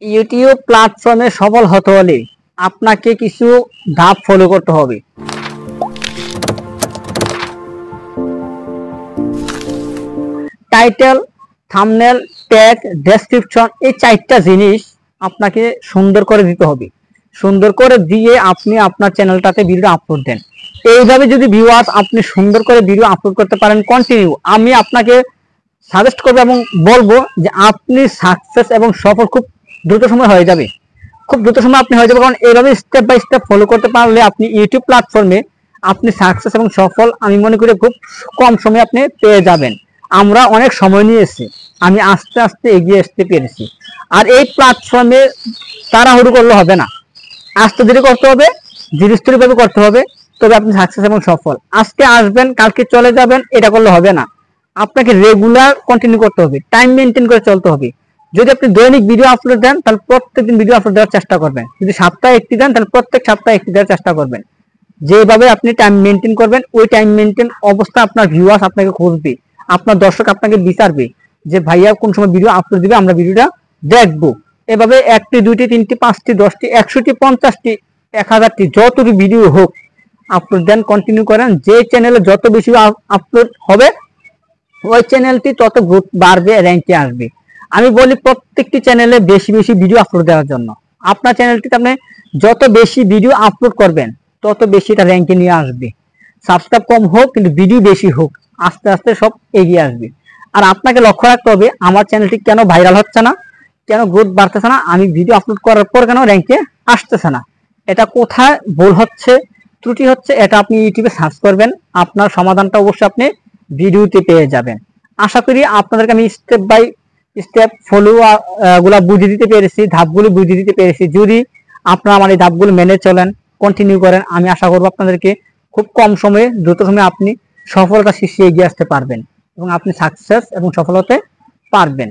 YouTube প্ল্যাটফর্মে সফল হতে হলে আপনাকে কিছু ধাপ ফলো করতে হবে। টাইটেল, থাম্বনেল, ট্যাগ, ডেসক্রিপশন, এই চারটা জিনিস আপনাকে সুন্দর করে দিতে হবে। সুন্দর করে দিয়ে আপনি আপনার চ্যানেলটাতে ভিডিও আপলোড দেন। এইভাবে যদি ভিউয়ার্স আপনি সুন্দর করে ভিডিও আপলোড করতে পারেন কন্টিনিউ, আমি আপনাকে সাজেস্ট করবো এবং বলবো যে আপনি সাকসেস এবং সফল খুব দ্রুত সময় হয়ে যাবে। খুব দ্রুত সময় আপনি হয়ে যাবে, কারণ এইভাবে স্টেপ বাই স্টেপ ফলো করতে পারলে আপনি ইউটিউব প্ল্যাটফর্মে আপনি সাকসেস এবং সফল আমি মনে করি খুব কম সময়ে আপনি পেয়ে যাবেন। আমরা অনেক সময় নিয়েছি, আমি আস্তে আস্তে এগিয়ে আসতে পেরেছি। আর এই প্ল্যাটফর্মে তাড়াহুড়ো করলে হবে না, আস্তে ধীরে করতে হবে, ধীরে স্থির ভাবে করতে হবে, তবে আপনি সাকসেস এবং সফল। আজকে আসবেন কালকে চলে যাবেন এটা করলে হবে না, আপনাকে রেগুলার কন্টিনিউ করতে হবে, টাইম মেনটেন করে চলতে হবে। যদি আপনি দৈনিক ভিডিও আপলোড দেন তাহলে প্রত্যেকদিন ভিডিও আপলোড দেওয়ার চেষ্টা করবেন। যদি সপ্তাহে একটি দেন তাহলে প্রত্যেক সপ্তাহে একটি দেওয়ার চেষ্টা করবেন। যেভাবে আপনি টাইম মেনটেন করবেন ওই টাইম মেনটেন অবস্থা আপনার ভিউয়ার্স আপনাকে খুঁজবে, আপনার দর্শক আপনাকে বিচারবে যে ভাইয়া কোন সময় ভিডিও আপলোড দিবে, আমরা ভিডিওটা দেখবো। এভাবে একটি, দুইটি, তিনটি, পাঁচটি, 10টি, 100টি, 50টি, 1000টি, যতটি ভিডিও হোক আপলোড দেন, কন্টিনিউ করেন। যে চ্যানেলে যত বেশি আপলোড হবে ওই চ্যানেলটি তত গ্রোথ বাড়বে, র্যাঙ্কে আসবে। আমি বলি প্রত্যেকটি চ্যানেলে বেশি বেশি ভিডিও আপলোড দেওয়ার জন্য। আপনার চ্যানেলটিতে আপনি যত বেশি ভিডিও আপলোড করবেন তত বেশি এটা র্যাঙ্কে নিয়ে আসবে। সাবস্ক্রাইব কম হোক কিন্তু ভিডিও বেশি হোক, আস্তে আস্তে সব এগিয়ে আসবে। আর আপনাকে লক্ষ্য রাখতে হবে আমার চ্যানেলটি কেন ভাইরাল হচ্ছে না, কেন গ্রোথ বাড়তেছে না, আমি ভিডিও আপলোড করার পর কেন র্যাঙ্কে আসতেছে না, এটা কোথায় ভুল হচ্ছে, ত্রুটি হচ্ছে, এটা আপনি ইউটিউবে সার্চ করবেন, আপনার সমাধানটা অবশ্যই আপনি ভিডিওতে পেয়ে যাবেন। আশা করি আপনাদেরকে আমি স্টেপ বাই স্টেপ ফলো গুলা বুঝিয়ে দিতে পেরেছি, ধাপগুলো বুঝিয়ে দিতে পেরেছি। যদি আপনারা আমার এই ধাপগুলো মেনে চলেন, কন্টিনিউ করেন, আমি আশা করবো আপনাদেরকে খুব কম সময়ে দ্রুত সময়ে আপনি সফলতা শীর্ষে এগিয়ে আসতে পারবেন এবং আপনি সাকসেস এবং সফল হতে পারবেন।